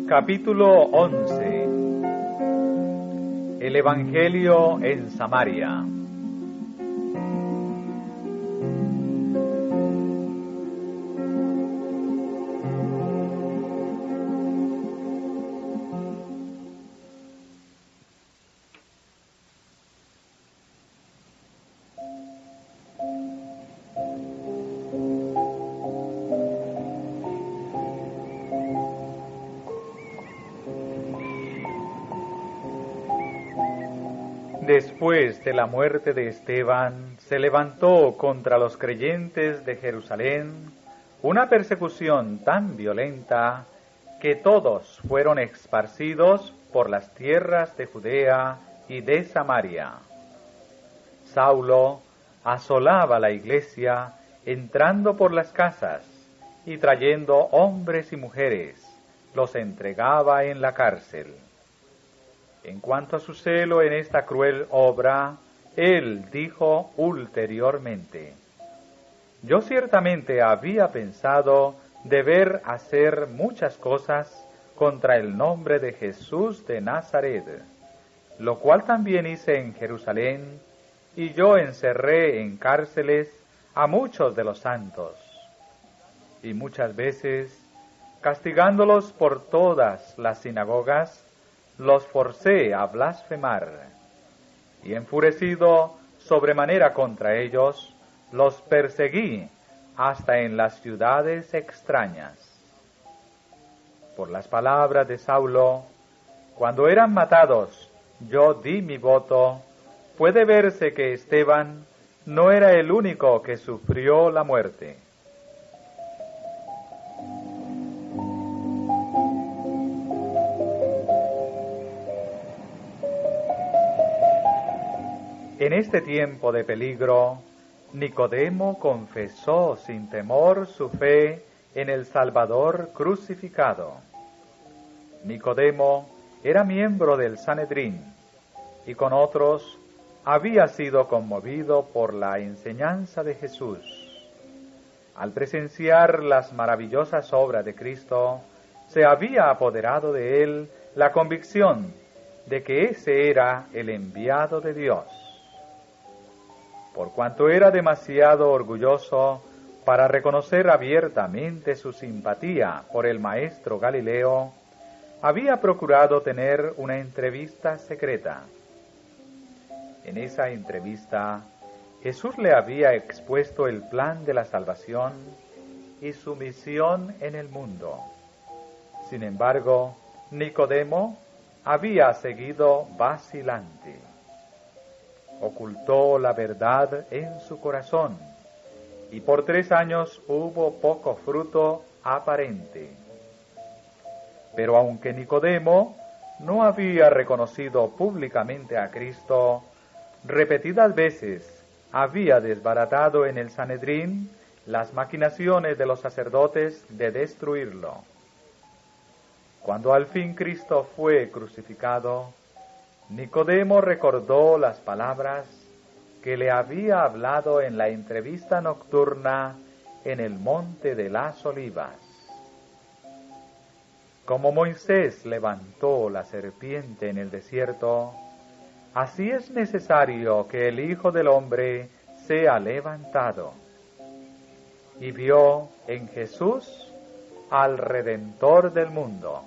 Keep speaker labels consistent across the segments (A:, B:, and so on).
A: Capítulo 11. El Evangelio en Samaria. Después de la muerte de Esteban, se levantó contra los creyentes de Jerusalén una persecución tan violenta que todos fueron esparcidos por las tierras de Judea y de Samaria. Saulo asolaba la iglesia, entrando por las casas y trayendo hombres y mujeres, los entregaba en la cárcel. En cuanto a su celo en esta cruel obra, él dijo ulteriormente: yo ciertamente había pensado deber hacer muchas cosas contra el nombre de Jesús de Nazaret, lo cual también hice en Jerusalén, y yo encerré en cárceles a muchos de los santos. Y muchas veces, castigándolos por todas las sinagogas, los forcé a blasfemar, y enfurecido sobremanera contra ellos, los perseguí hasta en las ciudades extrañas. Por las palabras de Saulo, cuando eran matados, yo di mi voto. Puede verse que Esteban no era el único que sufrió la muerte. En este tiempo de peligro, Nicodemo confesó sin temor su fe en el Salvador crucificado. Nicodemo era miembro del Sanedrín y con otros había sido conmovido por la enseñanza de Jesús. Al presenciar las maravillosas obras de Cristo, se había apoderado de él la convicción de que ese era el enviado de Dios. Por cuanto era demasiado orgulloso para reconocer abiertamente su simpatía por el maestro Galileo, había procurado tener una entrevista secreta. En esa entrevista, Jesús le había expuesto el plan de la salvación y su misión en el mundo. Sin embargo, Nicodemo había seguido vacilante. Ocultó la verdad en su corazón, y por 3 años hubo poco fruto aparente. Pero aunque Nicodemo no había reconocido públicamente a Cristo, repetidas veces había desbaratado en el Sanedrín las maquinaciones de los sacerdotes de destruirlo. Cuando al fin Cristo fue crucificado, Nicodemo recordó las palabras que le había hablado en la entrevista nocturna en el monte de las Olivas. Como Moisés levantó la serpiente en el desierto, así es necesario que el Hijo del Hombre sea levantado. Y vio en Jesús al Redentor del mundo.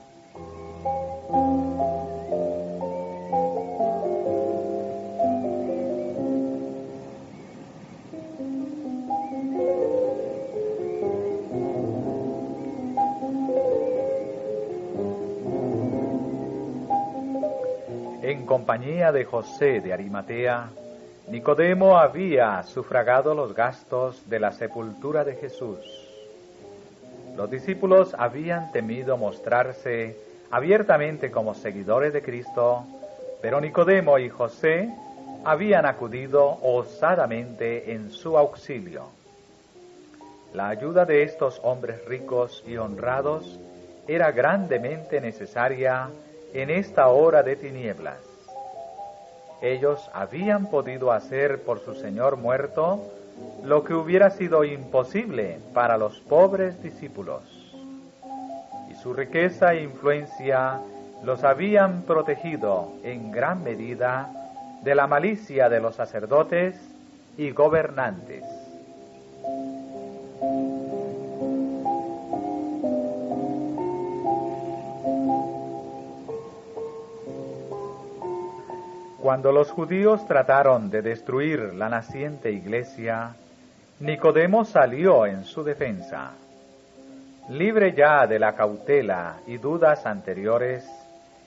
A: En compañía de José de Arimatea, Nicodemo había sufragado los gastos de la sepultura de Jesús. Los discípulos habían temido mostrarse abiertamente como seguidores de Cristo, pero Nicodemo y José habían acudido osadamente en su auxilio. La ayuda de estos hombres ricos y honrados era grandemente necesaria en esta hora de tinieblas. Ellos habían podido hacer por su Señor muerto lo que hubiera sido imposible para los pobres discípulos. Y su riqueza e influencia los habían protegido en gran medida de la malicia de los sacerdotes y gobernantes. Cuando los judíos trataron de destruir la naciente iglesia, Nicodemo salió en su defensa. Libre ya de la cautela y dudas anteriores,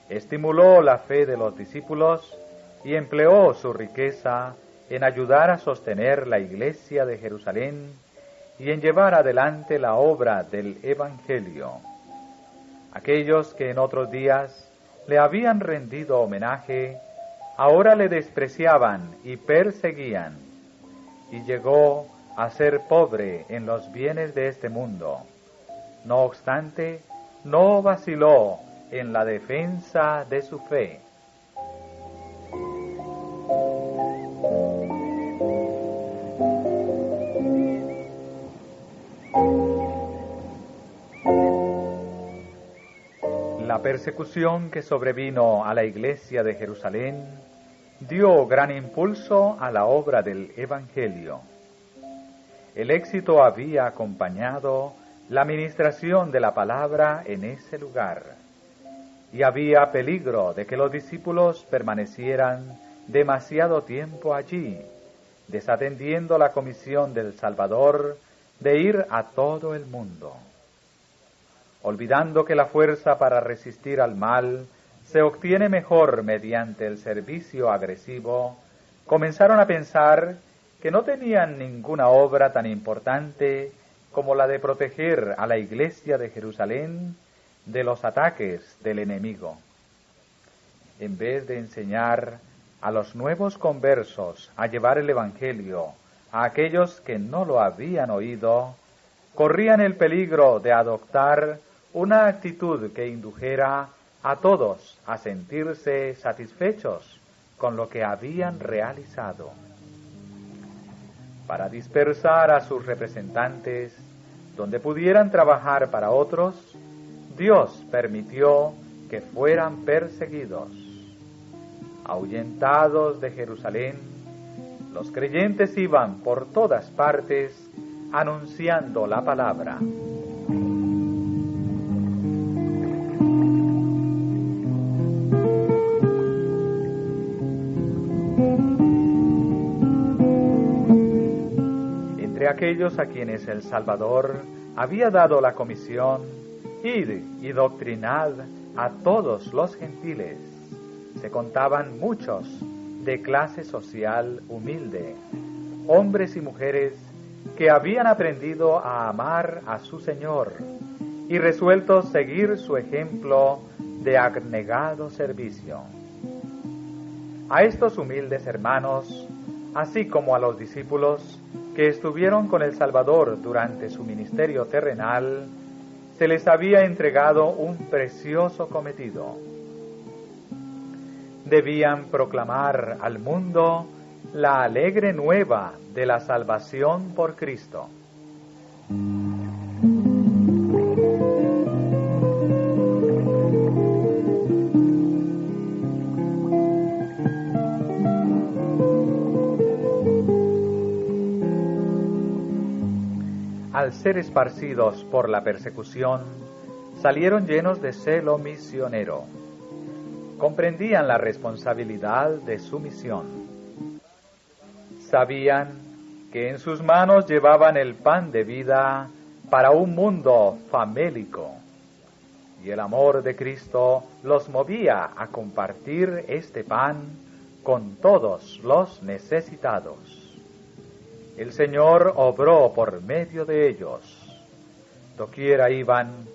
A: estimuló la fe de los discípulos y empleó su riqueza en ayudar a sostener la iglesia de Jerusalén y en llevar adelante la obra del Evangelio. Aquellos que en otros días le habían rendido homenaje, ahora le despreciaban y perseguían, y llegó a ser pobre en los bienes de este mundo. No obstante, no vaciló en la defensa de su fe. La persecución que sobrevino a la iglesia de Jerusalén dio gran impulso a la obra del Evangelio. El éxito había acompañado la ministración de la palabra en ese lugar, y había peligro de que los discípulos permanecieran demasiado tiempo allí, desatendiendo la comisión del Salvador de ir a todo el mundo. Olvidando que la fuerza para resistir al mal se obtiene mejor mediante el servicio agresivo, comenzaron a pensar que no tenían ninguna obra tan importante como la de proteger a la iglesia de Jerusalén de los ataques del enemigo. En vez de enseñar a los nuevos conversos a llevar el Evangelio a aquellos que no lo habían oído, corrían el peligro de adoptar una actitud que indujera a todos a sentirse satisfechos con lo que habían realizado. Para dispersar a sus representantes donde pudieran trabajar para otros, Dios permitió que fueran perseguidos. Ahuyentados de Jerusalén, los creyentes iban por todas partes anunciando la palabra. Entre aquellos a quienes el Salvador había dado la comisión, id y doctrinad a todos los gentiles, se contaban muchos de clase social humilde, hombres y mujeres que habían aprendido a amar a su Señor y resueltos seguir su ejemplo de abnegado servicio. A estos humildes hermanos, así como a los discípulos que estuvieron con el Salvador durante su ministerio terrenal, se les había entregado un precioso cometido. Debían proclamar al mundo la alegre nueva de la salvación por Cristo. Al ser esparcidos por la persecución, salieron llenos de celo misionero. Comprendían la responsabilidad de su misión. Sabían que en sus manos llevaban el pan de vida para un mundo famélico, y el amor de Cristo los movía a compartir este pan con todos los necesitados. El Señor obró por medio de ellos. Doquiera iban,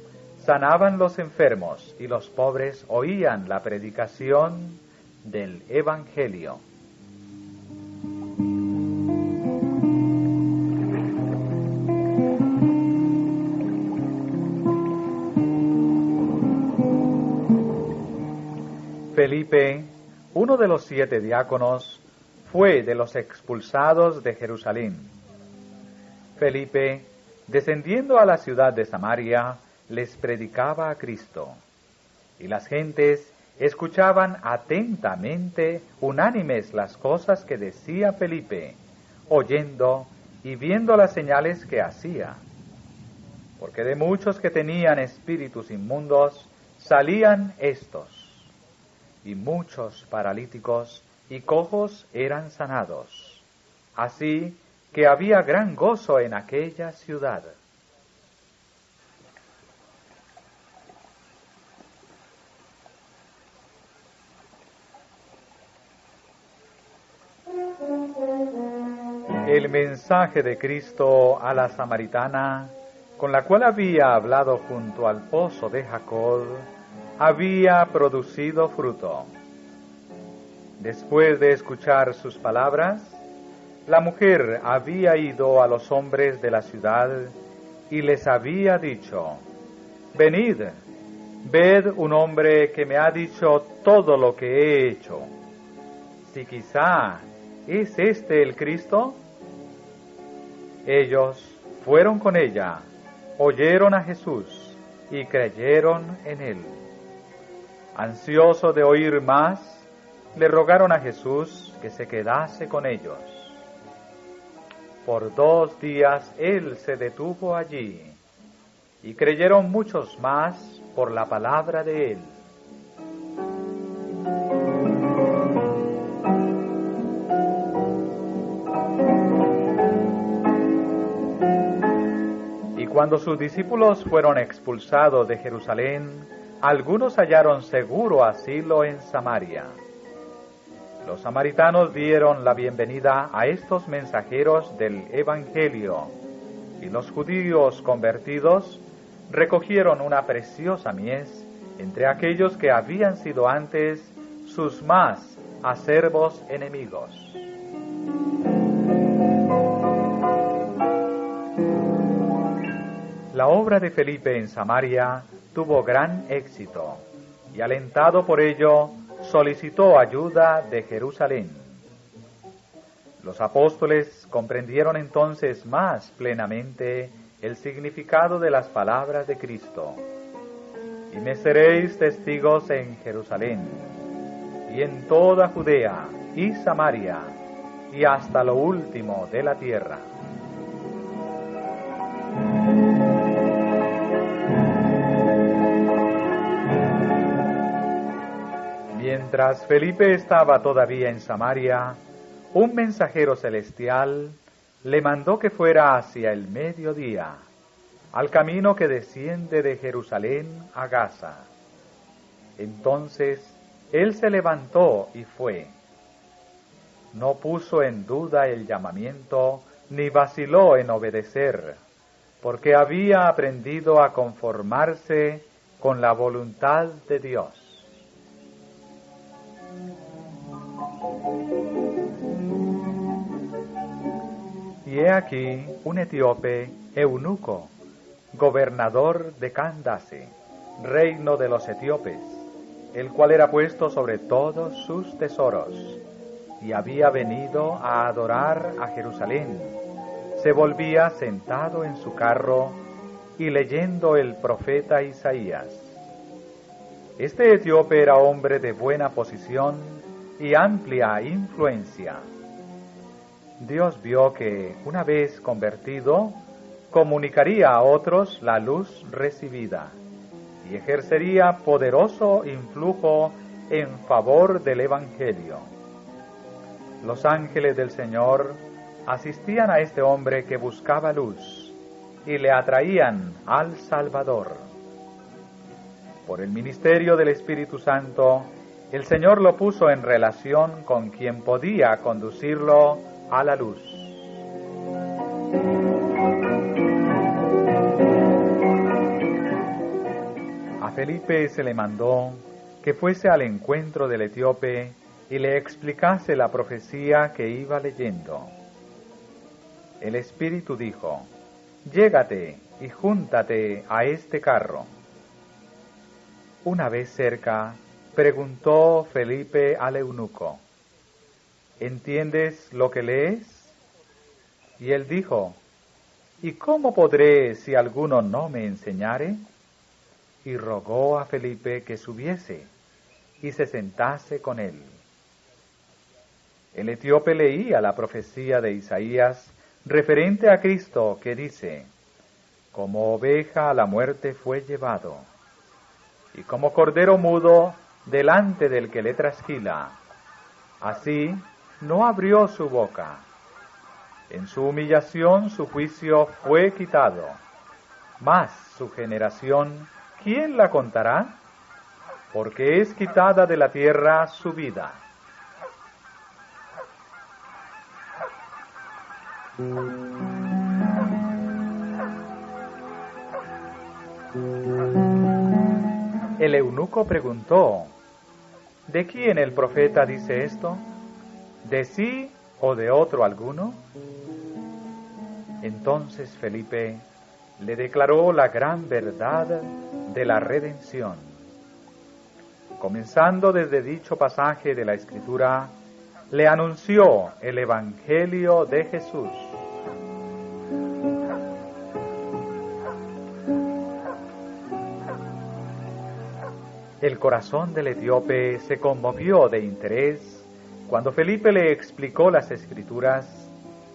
A: sanaban los enfermos y los pobres oían la predicación del Evangelio. Felipe, uno de los 7 diáconos, fue de los expulsados de Jerusalén. Felipe, descendiendo a la ciudad de Samaria, les predicaba a Cristo, y las gentes escuchaban atentamente, unánimes, las cosas que decía Felipe, oyendo y viendo las señales que hacía. Porque de muchos que tenían espíritus inmundos salían éstos, y muchos paralíticos y cojos eran sanados. Así que había gran gozo en aquella ciudad. El mensaje de Cristo a la samaritana, con la cual había hablado junto al pozo de Jacob, había producido fruto. Después de escuchar sus palabras, la mujer había ido a los hombres de la ciudad y les había dicho: «Venid, ved un hombre que me ha dicho todo lo que he hecho. Si quizá ¿es este el Cristo?». Ellos fueron con ella, oyeron a Jesús y creyeron en él. Ansioso de oír más, le rogaron a Jesús que se quedase con ellos. Por 2 días él se detuvo allí, y creyeron muchos más por la palabra de él. Cuando sus discípulos fueron expulsados de Jerusalén, algunos hallaron seguro asilo en Samaria. Los samaritanos dieron la bienvenida a estos mensajeros del Evangelio, y los judíos convertidos recogieron una preciosa mies entre aquellos que habían sido antes sus más acerbos enemigos. La obra de Felipe en Samaria tuvo gran éxito, y alentado por ello, solicitó ayuda de Jerusalén. Los apóstoles comprendieron entonces más plenamente el significado de las palabras de Cristo. Y me seréis testigos en Jerusalén, y en toda Judea y Samaria, y hasta lo último de la tierra. Mientras Felipe estaba todavía en Samaria, un mensajero celestial le mandó que fuera hacia el mediodía, al camino que desciende de Jerusalén a Gaza. Entonces él se levantó y fue. No puso en duda el llamamiento, ni vaciló en obedecer, porque había aprendido a conformarse con la voluntad de Dios. Y he aquí un etíope, eunuco, gobernador de Candace, reino de los etíopes, el cual era puesto sobre todos sus tesoros, y había venido a adorar a Jerusalén. Se volvía sentado en su carro y leyendo el profeta Isaías. Este etíope era hombre de buena posición y amplia influencia. Dios vio que, una vez convertido, comunicaría a otros la luz recibida y ejercería poderoso influjo en favor del Evangelio. Los ángeles del Señor asistían a este hombre que buscaba luz y le atraían al Salvador. Por el ministerio del Espíritu Santo, el Señor lo puso en relación con quien podía conducirlo a la luz. A Felipe se le mandó que fuese al encuentro del etíope y le explicase la profecía que iba leyendo. El Espíritu dijo: «Llégate y júntate a este carro». Una vez cerca, preguntó Felipe al eunuco: «¿Entiendes lo que lees?». Y él dijo: «¿Y cómo podré si alguno no me enseñare?». y rogó a Felipe que subiese y se sentase con él. El etíope leía la profecía de Isaías referente a Cristo, que dice: como oveja a la muerte fue llevado, y como cordero mudo delante del que le trasquila, así no abrió su boca. En su humillación su juicio fue quitado. Mas su generación, ¿quién la contará? Porque es quitada de la tierra su vida. El eunuco preguntó: ¿de quién el profeta dice esto? ¿De sí o de otro alguno? Entonces Felipe le declaró la gran verdad de la redención. Comenzando desde dicho pasaje de la Escritura, le anunció el Evangelio de Jesús. El corazón del etíope se conmovió de interés cuando Felipe le explicó las Escrituras,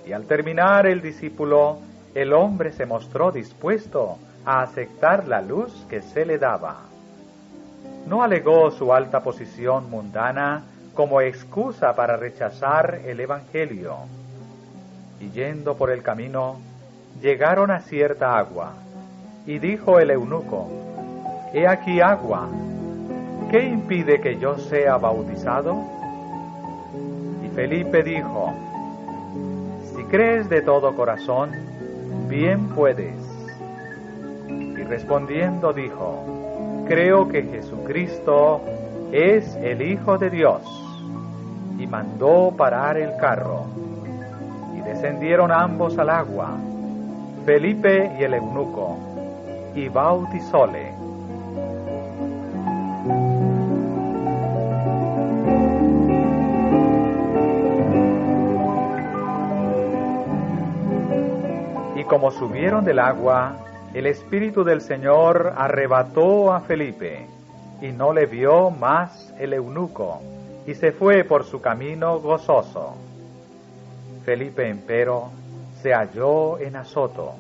A: y al terminar el discípulo, el hombre se mostró dispuesto a aceptar la luz que se le daba. No alegó su alta posición mundana como excusa para rechazar el Evangelio. Y yendo por el camino, llegaron a cierta agua, y dijo el eunuco: «He aquí agua, ¿qué impide que yo sea bautizado?» Y Felipe dijo: «Si crees de todo corazón, bien puedes». Y respondiendo dijo: «Creo que Jesucristo es el Hijo de Dios». Y mandó parar el carro, y descendieron ambos al agua, Felipe y el eunuco, y bautizóle. Y como subieron del agua, el Espíritu del Señor arrebató a Felipe, y no le vio más el eunuco, y se fue por su camino gozoso. Felipe, empero, se halló en Azoto,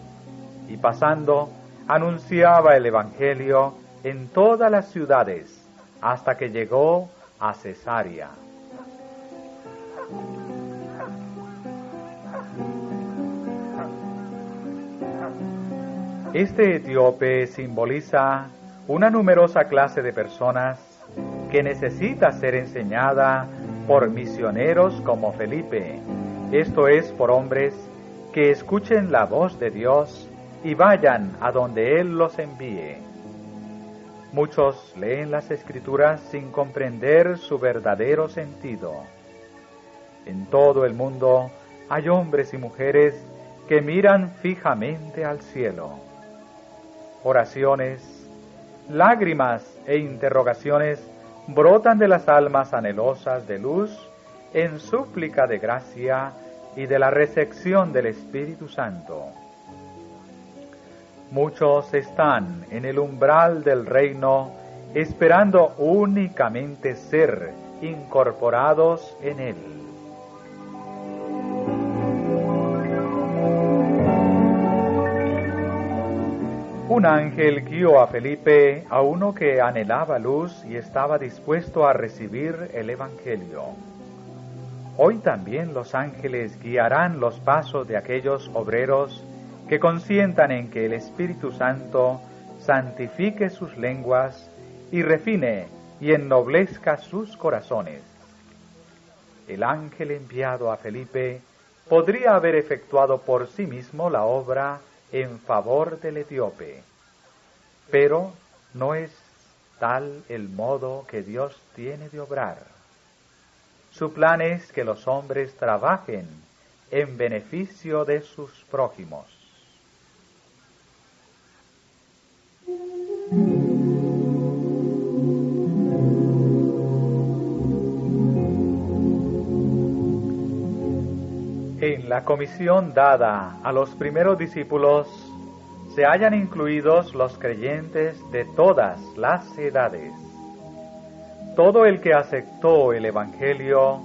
A: y pasando, anunciaba el Evangelio en todas las ciudades, hasta que llegó a Cesarea. Este etíope simboliza una numerosa clase de personas que necesita ser enseñada por misioneros como Felipe, esto es, por hombres que escuchen la voz de Dios y vayan a donde Él los envíe. Muchos leen las Escrituras sin comprender su verdadero sentido. En todo el mundo hay hombres y mujeres que miran fijamente al cielo. Oraciones, lágrimas e interrogaciones brotan de las almas anhelosas de luz en súplica de gracia y de la recepción del Espíritu Santo. Muchos están en el umbral del reino esperando únicamente ser incorporados en él. Un ángel guió a Felipe, a uno que anhelaba luz y estaba dispuesto a recibir el Evangelio. Hoy también los ángeles guiarán los pasos de aquellos obreros que consientan en que el Espíritu Santo santifique sus lenguas y refine y ennoblezca sus corazones. El ángel enviado a Felipe podría haber efectuado por sí mismo la obra en favor del etíope, pero no es tal el modo que Dios tiene de obrar. Su plan es que los hombres trabajen en beneficio de sus prójimos. En la comisión dada a los primeros discípulos se hallan incluidos los creyentes de todas las edades. Todo el que aceptó el Evangelio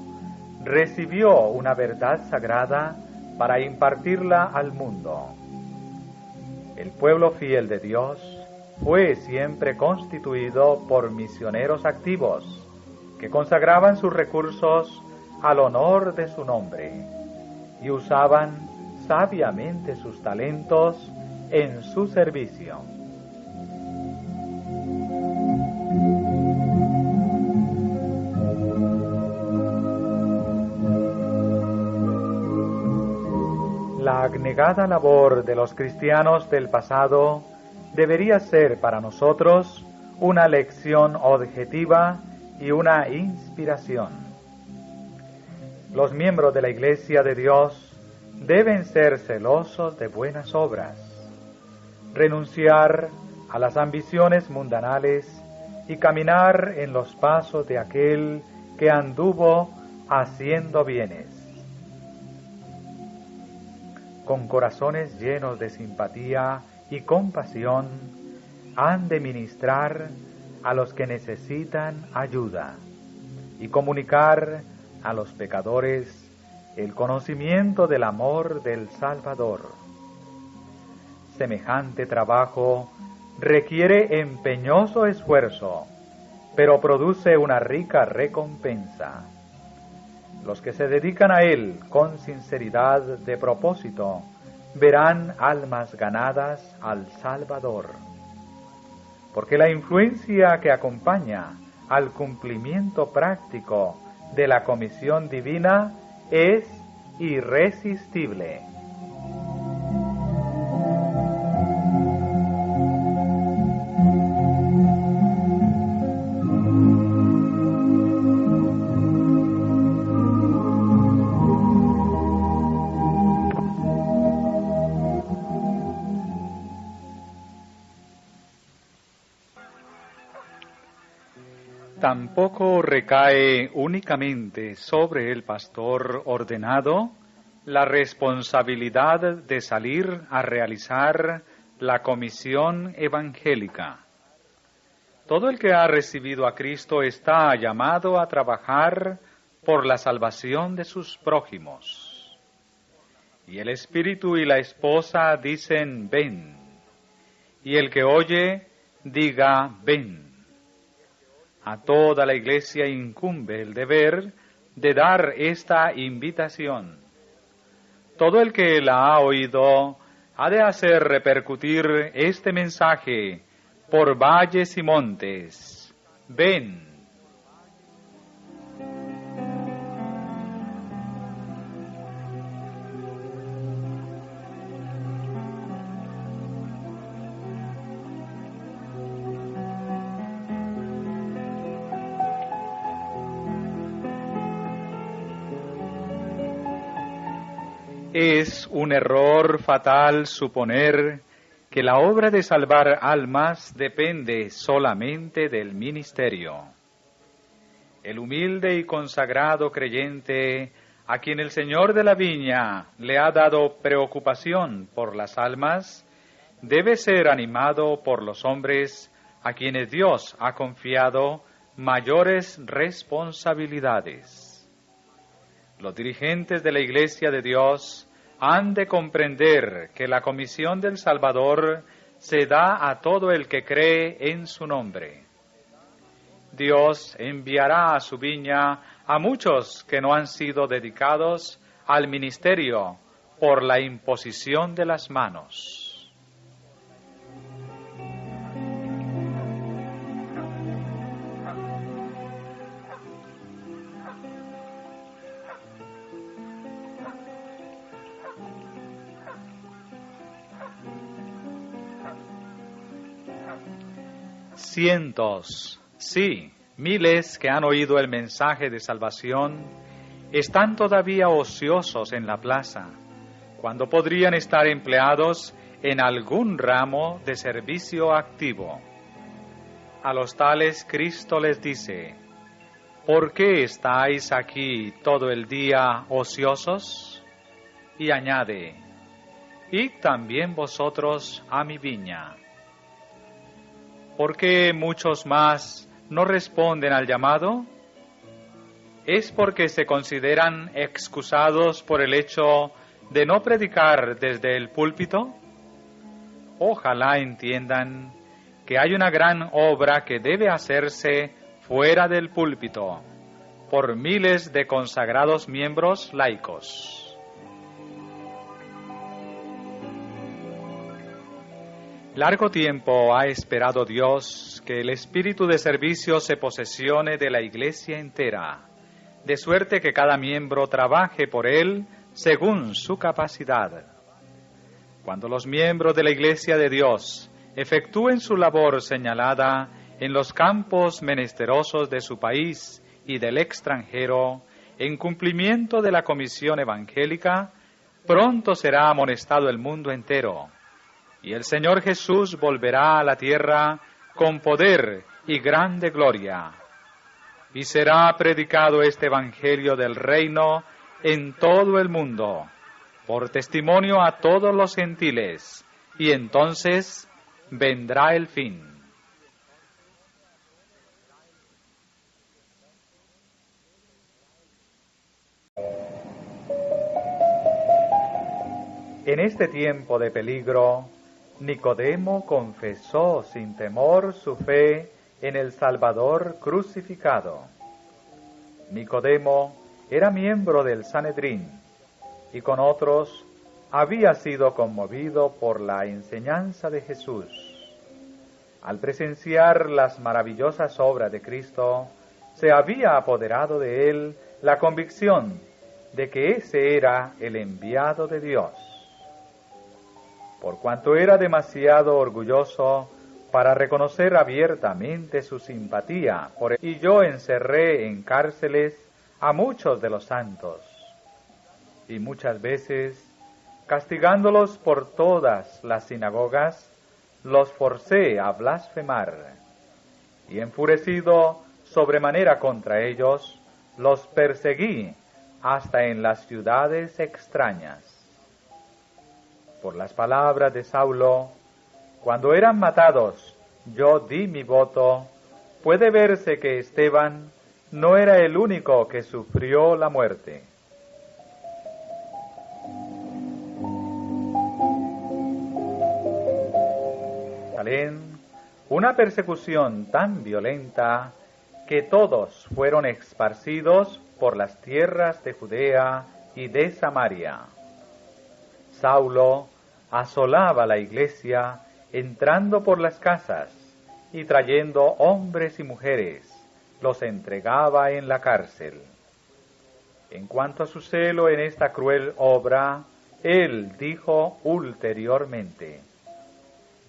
A: recibió una verdad sagrada para impartirla al mundo. El pueblo fiel de Dios fue siempre constituido por misioneros activos que consagraban sus recursos al honor de su nombre y usaban sabiamente sus talentos en su servicio. La abnegada labor de los cristianos del pasado debería ser para nosotros una lección objetiva y una inspiración. Los miembros de la Iglesia de Dios deben ser celosos de buenas obras, renunciar a las ambiciones mundanales y caminar en los pasos de aquel que anduvo haciendo bienes. Con corazones llenos de simpatía y compasión, han de ministrar a los que necesitan ayuda y comunicar a los pecadores el conocimiento del amor del Salvador. Semejante trabajo requiere empeñoso esfuerzo, pero produce una rica recompensa. Los que se dedican a él con sinceridad de propósito verán almas ganadas al Salvador, porque la influencia que acompaña al cumplimiento práctico de la comisión divina es irresistible. Tampoco recae únicamente sobre el pastor ordenado la responsabilidad de salir a realizar la comisión evangélica. Todo el que ha recibido a Cristo está llamado a trabajar por la salvación de sus prójimos. Y el Espíritu y la esposa dicen, ven. Y el que oye, diga, ven. A toda la Iglesia incumbe el deber de dar esta invitación. Todo el que la ha oído ha de hacer repercutir este mensaje por valles y montes. Ven. Es un error fatal suponer que la obra de salvar almas depende solamente del ministerio. El humilde y consagrado creyente, a quien el Señor de la viña le ha dado preocupación por las almas, debe ser animado por los hombres a quienes Dios ha confiado mayores responsabilidades. Los dirigentes de la Iglesia de Dios han de comprender que la comisión del Salvador se da a todo el que cree en su nombre. Dios enviará a su viña a muchos que no han sido dedicados al ministerio por la imposición de las manos. Cientos, sí, miles que han oído el mensaje de salvación están todavía ociosos en la plaza, cuando podrían estar empleados en algún ramo de servicio activo. A los tales Cristo les dice, ¿por qué estáis aquí todo el día ociosos? Y añade, id también vosotros a mi viña. ¿Por qué muchos más no responden al llamado? ¿Es porque se consideran excusados por el hecho de no predicar desde el púlpito? Ojalá entiendan que hay una gran obra que debe hacerse fuera del púlpito, por miles de consagrados miembros laicos. Largo tiempo ha esperado Dios que el espíritu de servicio se posesione de la Iglesia entera, de suerte que cada miembro trabaje por él según su capacidad. Cuando los miembros de la Iglesia de Dios efectúen su labor señalada en los campos menesterosos de su país y del extranjero, en cumplimiento de la comisión evangélica, pronto será amonestado el mundo entero, y el Señor Jesús volverá a la tierra con poder y grande gloria, y será predicado este evangelio del reino en todo el mundo, por testimonio a todos los gentiles, y entonces vendrá el fin. En este tiempo de peligro, Nicodemo confesó sin temor su fe en el Salvador crucificado. Nicodemo era miembro del Sanedrín y con otros había sido conmovido por la enseñanza de Jesús. Al presenciar las maravillosas obras de Cristo, se había apoderado de él la convicción de que ese era el enviado de Dios. Por cuanto era demasiado orgulloso para reconocer abiertamente su simpatía por él, y yo encerré en cárceles a muchos de los santos, y muchas veces, castigándolos por todas las sinagogas, los forcé a blasfemar, y enfurecido sobremanera contra ellos, los perseguí hasta en las ciudades extrañas. Por las palabras de Saulo, cuando eran matados, yo di mi voto, puede verse que Esteban no era el único que sufrió la muerte. Una persecución tan violenta que todos fueron esparcidos por las tierras de Judea y de Samaria. Saulo asolaba la iglesia entrando por las casas y trayendo hombres y mujeres, los entregaba en la cárcel. En cuanto a su celo en esta cruel obra, él dijo ulteriormente: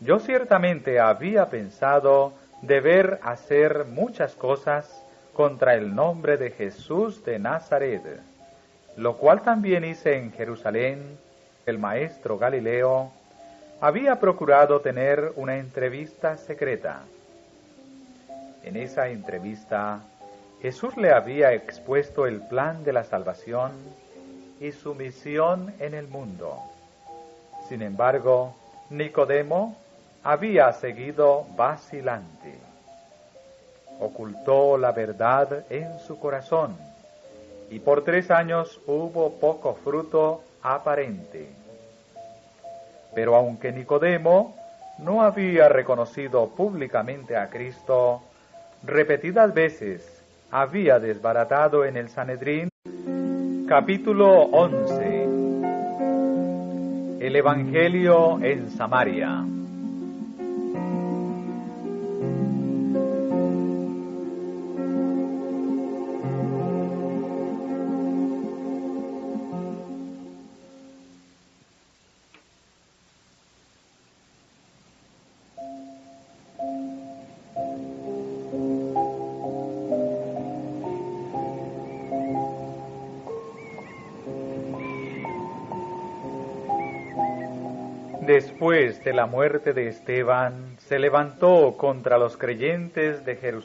A: yo ciertamente había pensado deber hacer muchas cosas contra el nombre de Jesús de Nazaret, lo cual también hice en Jerusalén. El maestro Galileo había procurado tener una entrevista secreta. En esa entrevista, Jesús le había expuesto el plan de la salvación y su misión en el mundo. Sin embargo, Nicodemo había seguido vacilante. Ocultó la verdad en su corazón, y por 3 años hubo poco fruto aparente. Pero aunque Nicodemo no había reconocido públicamente a Cristo, repetidas veces había desbaratado en el Sanedrín. Capítulo 11. El Evangelio en Samaria. Después de la muerte de Esteban, se levantó contra los creyentes de Jerusalén